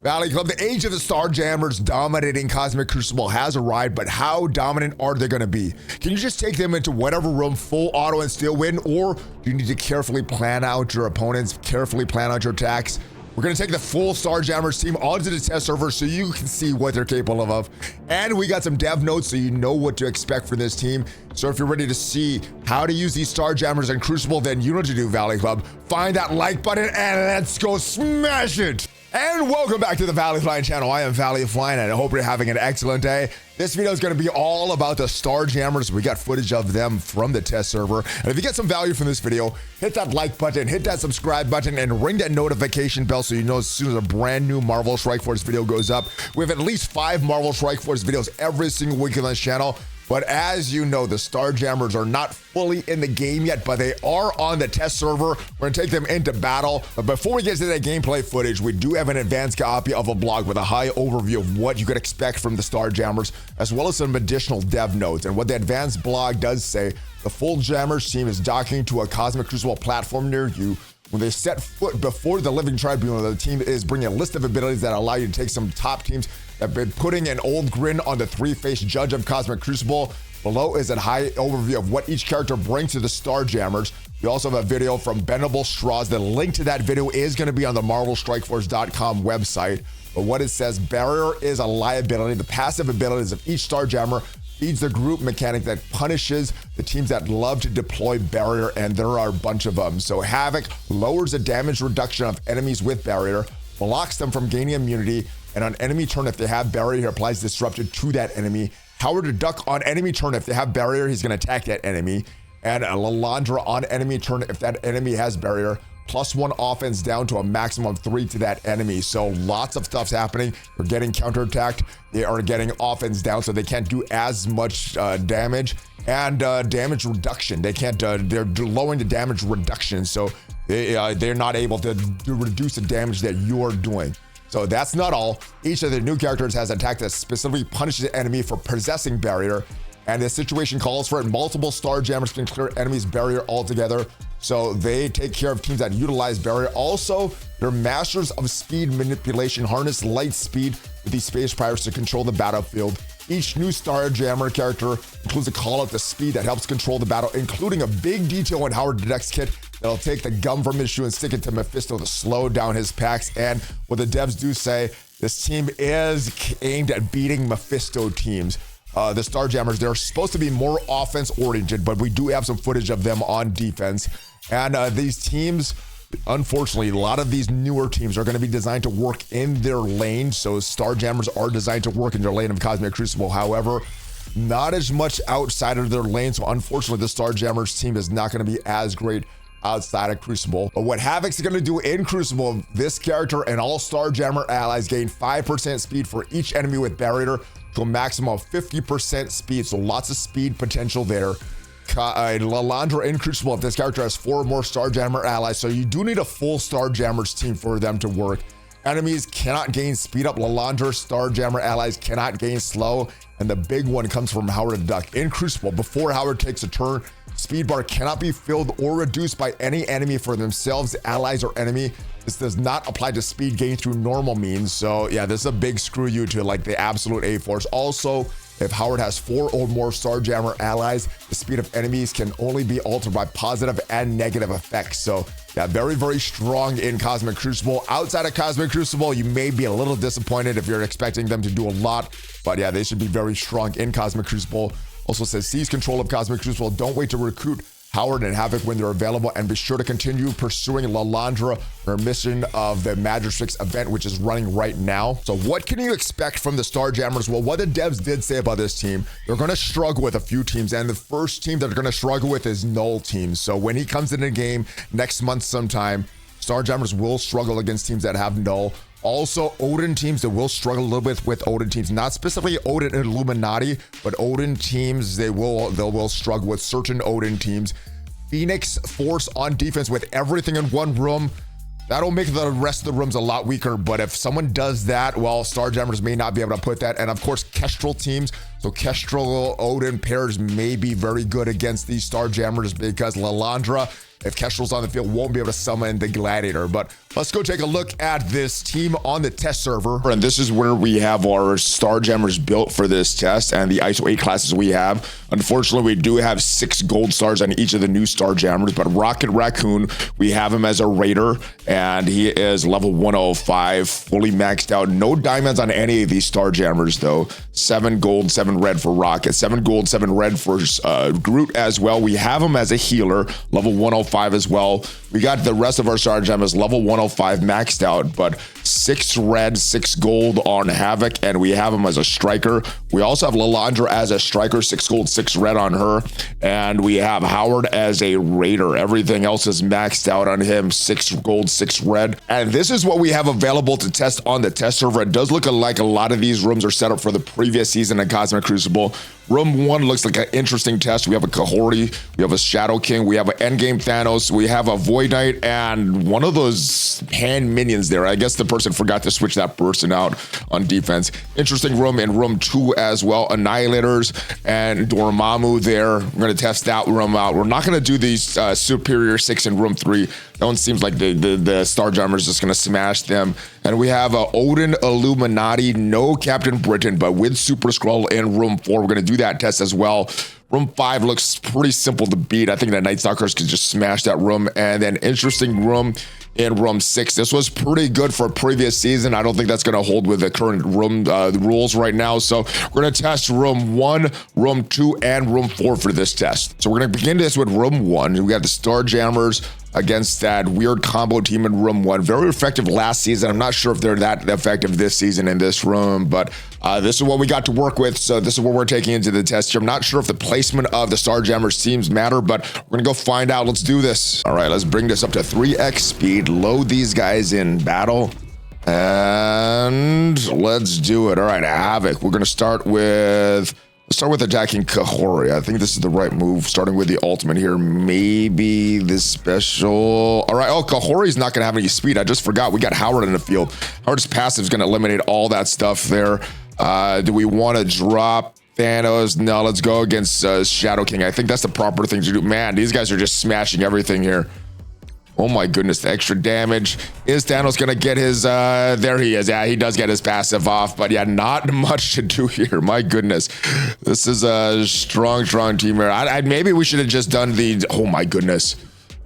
Valley Club, the age of the StarJammers dominating Cosmic Crucible has arrived, but how dominant are they going to be? Can you just take them into whatever room, full auto, and still win? Or do you need to carefully plan out your opponents, carefully plan out your attacks? We're going to take the full StarJammers team onto the test server so you can see what they're capable of. And we got some dev notes so you know what to expect from this team. So if you're ready to see how to use these StarJammers in Crucible, then you know what to do, Valley Club. Find that like button and let's go smash it. And welcome back to the ValleyFlyin channel. I am ValleyFlyin and I hope you're having an excellent day. This video is going to be all about the StarJammers. We got footage of them from the test server. And if you get some value from this video, hit that like button, hit that subscribe button, and ring that notification bell so you know as soon as a brand new Marvel Strike Force video goes up. We have at least 5 Marvel Strike Force videos every single week on this channel. But as you know, the StarJammers are not fully in the game yet, but they are on the test server. We're going to take them into battle. But before we get to that gameplay footage, we do have an advanced copy of a blog with a high overview of what you could expect from the StarJammers, as well as some additional dev notes. And what the advanced blog does say, the full Jammers team is docking to a Cosmic Crucible platform near you. When they set foot before the Living Tribunal, the team is bringing a list of abilities that allow you to take some top teams that have been putting an old grin on the three-faced judge of Cosmic Crucible. Below is a high overview of what each character brings to the StarJammers. We also have a video from Bendable Straws. The link to that video is going to be on the MarvelStrikeForce.com website. But what it says, Barrier is a liability. The passive abilities of each StarJammer feeds the group mechanic that punishes the teams that love to deploy Barrier, and there are a bunch of them. So Havoc lowers the damage reduction of enemies with Barrier, blocks them from gaining immunity, and on enemy turn, if they have Barrier, he applies Disrupted to that enemy. Howard to Duck on enemy turn, if they have Barrier, he's going to attack that enemy. And Lalandra on enemy turn, if that enemy has Barrier, +1 offense down to a maximum of 3 to that enemy. So lots of stuff's happening. They're getting counterattacked. They are getting offense down, so they can't do as much damage. And damage reduction. They can't. They're lowering the damage reduction, so they're not able to reduce the damage that you're doing. So that's not all. Each of the new characters has an attack that specifically punishes the enemy for possessing Barrier. And the situation calls for it. Multiple StarJammers can clear enemies' Barrier altogether. So they take care of teams that utilize Barrier. Also, they're masters of speed manipulation, harness light speed with these space pirates to control the battlefield. Each new StarJammer character includes a call out to speed that helps control the battle, including a big detail in Howard the Duck's kit that'll take the gum from his shoe and stick it to Mephisto to slow down his packs. And what the devs do say, this team is aimed at beating Mephisto teams. The StarJammers, they're supposed to be more offense oriented, but we do have some footage of them on defense. And these teams, unfortunately, a lot of these newer teams are going to be designed to work in their lane. So StarJammers are designed to work in their lane of Cosmic Crucible. However, not as much outside of their lane. So unfortunately, the StarJammers team is not going to be as great outside of Crucible. But what Havoc's going to do in Crucible, this character and all StarJammer allies gain 5% speed for each enemy with Barrier to a maximum of 50% speed. So lots of speed potential there. Lalandra in Crucible, if this character has 4 or more StarJammer allies, so you do need a full StarJammers team for them to work. Enemies cannot gain speed up. Lalandra StarJammer allies cannot gain slow. And the big one comes from Howard the Duck. In Crucible, before Howard takes a turn, speed bar cannot be filled or reduced by any enemy for themselves, allies, or enemy. This does not apply to speed gain through normal means. So yeah, this is a big screw you to like the absolute A-Force. Also, if Howard has 4 or more StarJammer allies, the speed of enemies can only be altered by positive and negative effects. So yeah, very, very strong in Cosmic Crucible. Outside of Cosmic Crucible, you may be a little disappointed if you're expecting them to do a lot, but yeah, they should be very strong in Cosmic Crucible. Also says seize control of Cosmic Crucible. Don't wait to recruit Howard and Havoc when they're available, and be sure to continue pursuing Lalandra, her mission of the Magistrix event, which is running right now. So what can you expect from the StarJammers? Well, what the devs did say about this team, they're going to struggle with a few teams, and the first team that they're going to struggle with is Null teams. So when he comes in the game next month sometime, StarJammers will struggle against teams that have Null. Also, Odin teams that will struggle a little bit with Odin teams, not specifically Odin and Illuminati, but Odin teams, they will struggle with certain Odin teams. Phoenix Force on defense with everything in one room. That'll make the rest of the rooms a lot weaker, but if someone does that, well, StarJammers may not be able to put that. And of course, Kestrel teams. So Kestrel Odin pairs may be very good against these StarJammers because Lalandra, if Kestrel's on the field, won't be able to summon the Gladiator. But Let's go take a look at this team on the test server. And this is where we have our StarJammers built for this test and the ISO 8 classes we have. Unfortunately, we do have 6 gold stars on each of the new StarJammers, but Rocket Raccoon, we have him as a raider, and he is level 105, fully maxed out. No diamonds on any of these StarJammers, though. 7 gold, 7 red for Rocket, 7 gold, 7 red for Groot as well. We have him as a healer, level 105 as well. We got the rest of our StarJammers level 105 maxed out, but 6 red, 6 gold on Havoc, and we have him as a striker. We also have Lilandra as a striker, 6 gold, 6 red on her, and we have Howard as a raider. Everything else is maxed out on him, 6 gold, 6 red. And this is what we have available to test on the test server. It does look like a lot of these rooms are set up for the previous season in Cosmic Crucible. Room 1 looks like an interesting test. We have a Kahori, we have a Shadow King, we have an Endgame Thanos, we have a Void Knight, and one of those hand minions there. I guess the person forgot to switch that person out on defense. Interesting room in room 2 as well. Annihilators and Dormammu there. We're going to test that room out. We're not going to do these Superior 6 in room 3. That one seems like the StarJammers is just going to smash them. And we have Odin, Illuminati, no Captain Britain, but with Super Skrull in room 4. We're going to do that test as well. Room 5 looks pretty simple to beat. I think the Night Stalkers could just smash that room. And then interesting room in room 6. This was pretty good for a previous season. I don't think that's going to hold with the current room rules right now. So we're going to test room 1, room 2, and room 4 for this test. So we're going to begin this with room 1. We got the StarJammers against that weird combo team in room 1. Very effective last season. I'm not sure if they're that effective this season in this room, but this is what we got to work with. So this is what we're taking into the test here. I'm not sure if the placement of the StarJammers teams matter, but we're gonna go find out. Let's do this. All right, let's bring this up to 3x speed, load these guys in battle, and let's do it. All right, Havoc. We're gonna start with attacking Kahori. I think this is the right move, starting with the ultimate here. Maybe the special. All right. Oh, Kahori's not going to have any speed. I just forgot. We got Howard in the field. Howard's passive is going to eliminate all that stuff there. Do we want to drop Thanos? No, let's go against Shadow King. I think that's the proper thing to do. Man, these guys are just smashing everything here. Oh my goodness, the extra damage. Is Thanos gonna get his, there he is. Yeah, he does get his passive off, but yeah, not much to do here. My goodness. This is a strong team here. Maybe we should have just done the, oh my goodness.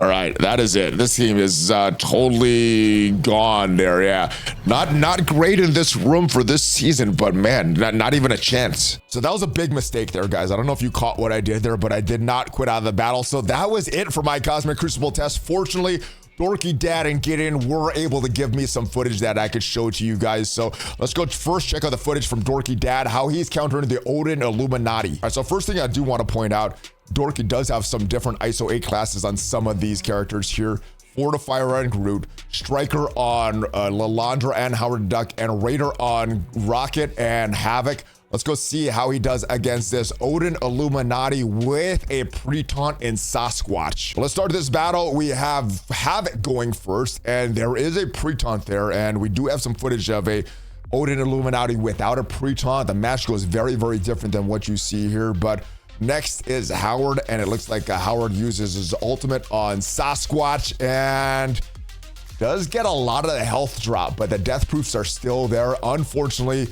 All right, that is it. This team is totally gone there. Yeah, not great in this room for this season, but man, not even a chance. So that was a big mistake there, guys. I don't know if you caught what I did there, but I did not quit out of the battle. So that was it for my Cosmic Crucible test. Fortunately, Dorky Dad and Gideon were able to give me some footage that I could show to you guys. So let's go first check out the footage from Dorky Dad, how he's countering the Odin Illuminati. All right, so first thing I do want to point out, Dorky does have some different ISO 8 classes on some of these characters here. Fortifier on Groot, Striker on Lilandra and Howard Duck, and Raider on Rocket and Havoc. Let's go see how he does against this Odin Illuminati with a Preton and Sasquatch. Let's start this battle. We have Havoc going first, and there is a Preton there, and we do have some footage of a Odin Illuminati without a Preton. The match goes very, very different than what you see here, but next is Howard, and it looks like Howard uses his ultimate on Sasquatch and does get a lot of the health drop, but the death proofs are still there. Unfortunately,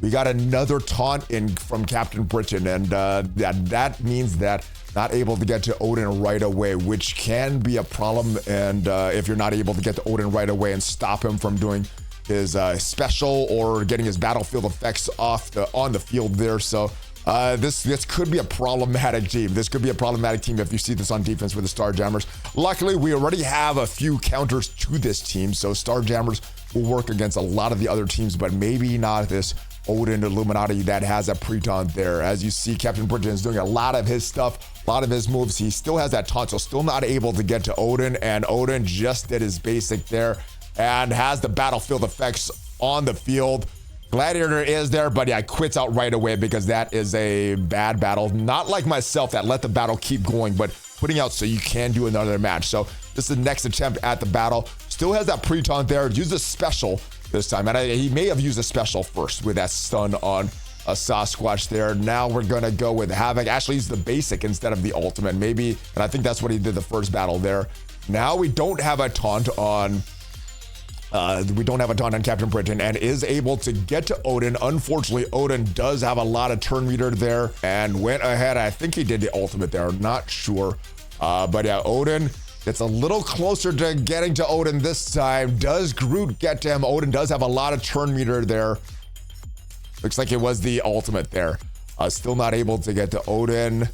we got another taunt in from Captain Britain, and that means that not able to get to Odin right away, which can be a problem. And if you're not able to get to Odin right away and stop him from doing his special or getting his battlefield effects off on the field there. So this could be a problematic team. This could be a problematic team if you see this on defense with the StarJammers. Luckily, we already have a few counters to this team, so StarJammers will work against a lot of the other teams, but maybe not this Odin Illuminati that has a Preton there. As you see, Captain Britain is doing a lot of his stuff, a lot of his moves. He still has that taunt, so still not able to get to Odin, and Odin just did his basic there and has the battlefield effects on the field. Gladiator is there, but yeah, quits out right away because that is a bad battle. Not like myself that let the battle keep going, but putting out so you can do another match. So this is the next attempt at the battle. Still has that Preton there. Use a special this time, and he may have used a special first with that stun on a Sasquatch there. Now we're gonna go with Havoc. Actually, use the basic instead of the ultimate, maybe, and I think that's what he did the first battle there. Now we don't have a taunt on We don't have a taunt on Captain Preton and is able to get to Odin. Unfortunately, Odin does have a lot of turn meter there and went ahead. I think he did the ultimate there, not sure. But yeah, Odin gets a little closer to getting to Odin this time. Does Groot get to him? Odin does have a lot of turn meter there. Looks like it was the ultimate there. Still not able to get to Odin.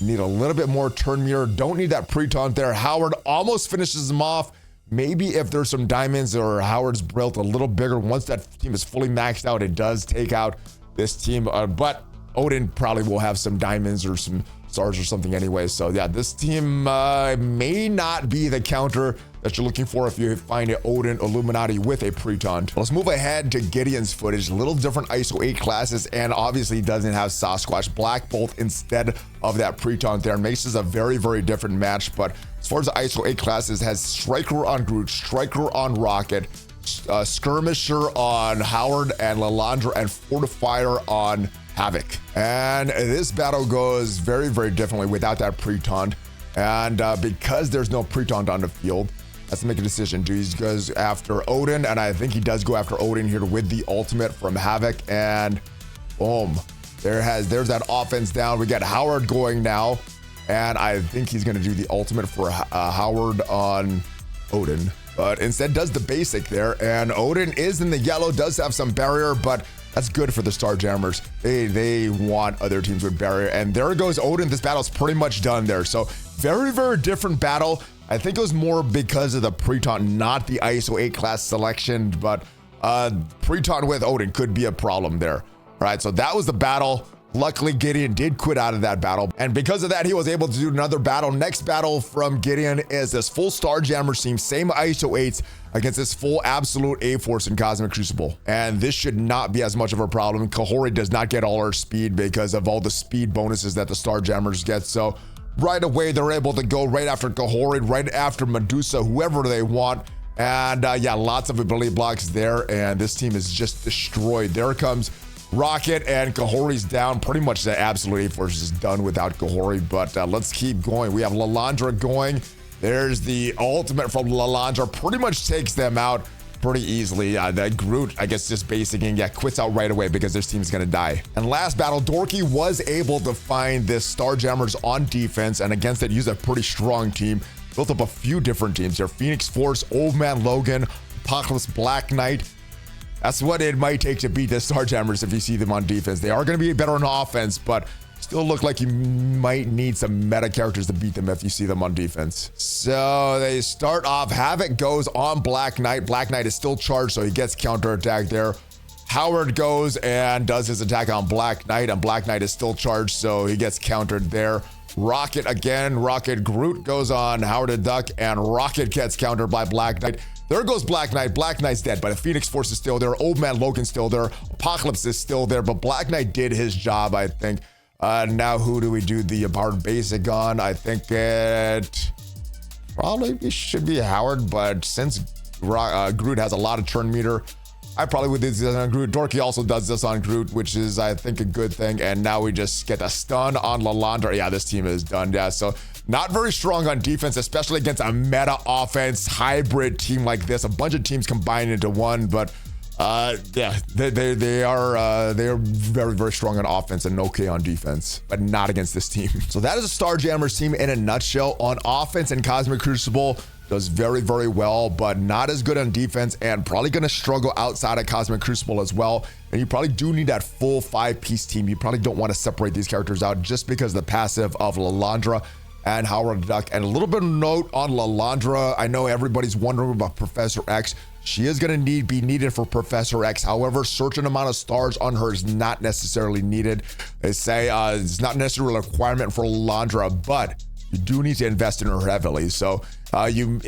Need a little bit more turn meter. Don't need that pre-taunt there. Howard almost finishes him off. Maybe if there's some diamonds or Howard's built a little bigger, once that team is fully maxed out, it does take out this team. But Odin probably will have some diamonds or some stars or something anyway. So yeah, this team may not be the counter that you're looking for if you find an Odin Illuminati with a pre-taunt. Let's move ahead to Gideon's footage. A little different ISO 8 classes, and obviously doesn't have Sasquatch Black Bolt instead of that pre-taunt there. Makes this a very, very different match. But as far as the ISO 8 classes, has Striker on Groot, Striker on Rocket, Skirmisher on Howard and Lalandra, and Fortifier on Havoc. And this battle goes very, very differently without that pre-taunt. And because there's no pre-taunt on the field, let's make a decision. Do he goes after Odin? And I think he does go after Odin here with the ultimate from Havoc. And boom, there's that offense down. We got Howard going now. And I think he's going to do the ultimate for Howard on Odin. But instead does the basic there. And Odin is in the yellow, does have some barrier, but that's good for the StarJammers. They want other teams with barrier. And there goes Odin. This battle's pretty much done there. So very, very different battle. I think it was more because of the pre-taunt, not the ISO 8 class selection, but pre-taunt with Odin could be a problem there. All right, so that was the battle. Luckily, Gideon did quit out of that battle. And because of that, he was able to do another battle. Next battle from Gideon is this full StarJammers team, same ISO 8s against this full absolute A-Force in Cosmic Crucible. And this should not be as much of a problem. Kahori does not get all her speed because of all the speed bonuses that the StarJammers get. So right away, they're able to go right after Kahori, right after Medusa, whoever they want. And yeah, lots of ability blocks there. And this team is just destroyed. There comes Rocket, and Kahori's down. Pretty much the absolute A-Force is done without Kahori, but let's keep going. We have Lalandra going. There's the ultimate from Lalandra. Pretty much takes them out pretty easily. That Groot, I guess, just basicing, yeah, quits out right away because this team's gonna die. And last battle, Dorky was able to find this StarJammers on defense, and against it, use a pretty strong team. Built up a few different teams here. Phoenix Force, Old Man Logan, Apocalypse Black Knight. That's what it might take to beat the StarJammers if you see them on defense. They are going to be better on offense, but still look like you might need some meta characters to beat them if you see them on defense. So they start off. Havoc goes on Black Knight. Black Knight is still charged, so he gets counterattacked there. Howard goes and does his attack on Black Knight, and Black Knight is still charged, so he gets countered there. Rocket again. Rocket Groot goes on Howard the Duck, and Rocket gets countered by Black Knight. There goes Black Knight. Black Knight's dead, but the Phoenix Force is still there. Old Man Logan's still there. Apocalypse is still there, but Black Knight did his job, I think. Now who do we do the hard basic on? I think it probably should be Howard, but since Groot has a lot of turn meter, I probably would do this on Groot. Dorky also does this on Groot, which is, I think, a good thing. And now we just get a stun on Lalandra. Yeah, this team is done. Yeah, so not very strong on defense, especially against a meta offense hybrid team like this. A bunch of teams combined into one, but yeah, they are very, very strong on offense and okay on defense, but not against this team. So that is a StarJammers team in a nutshell. On offense and Cosmic Crucible, does very, very well, but not as good on defense, and probably going to struggle outside of Cosmic Crucible as well. And you probably do need that full 5-piece team. You probably don't want to separate these characters out just because of the passive of Lalandra and Howard the Duck. And a little bit of note on Lalandra. I know everybody's wondering about Professor X. She is going to be needed for Professor X. However, certain amount of stars on her is not necessarily needed. They say it's not necessarily a requirement for Lalandra, but you do need to invest in her heavily. So even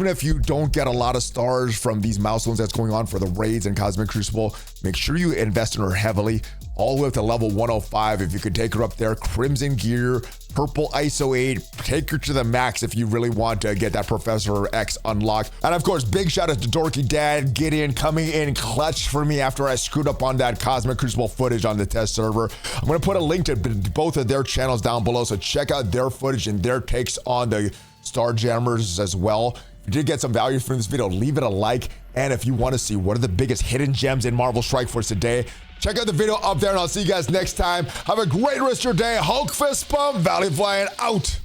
if you don't get a lot of stars from these milestones that's going on for the raids and Cosmic Crucible, make sure you invest in her heavily, all the way up to level 105. If you could take her up there, Crimson Gear, Purple ISO 8, take her to the max if you really want to get that Professor X unlocked. And of course, big shout out to Dorky Dad, Gideon coming in clutch for me after I screwed up on that Cosmic Crucible footage on the test server. I'm going to put a link to both of their channels down below, so check out their footage and their takes on the StarJammers as well. If you did get some value from this video, leave it a like, And if you want to see what are the biggest hidden gems in Marvel Strike Force today, check out the video up there, and I'll see you guys next time. Have a great rest of your day. Hulk fist bump, ValleyFlyin out.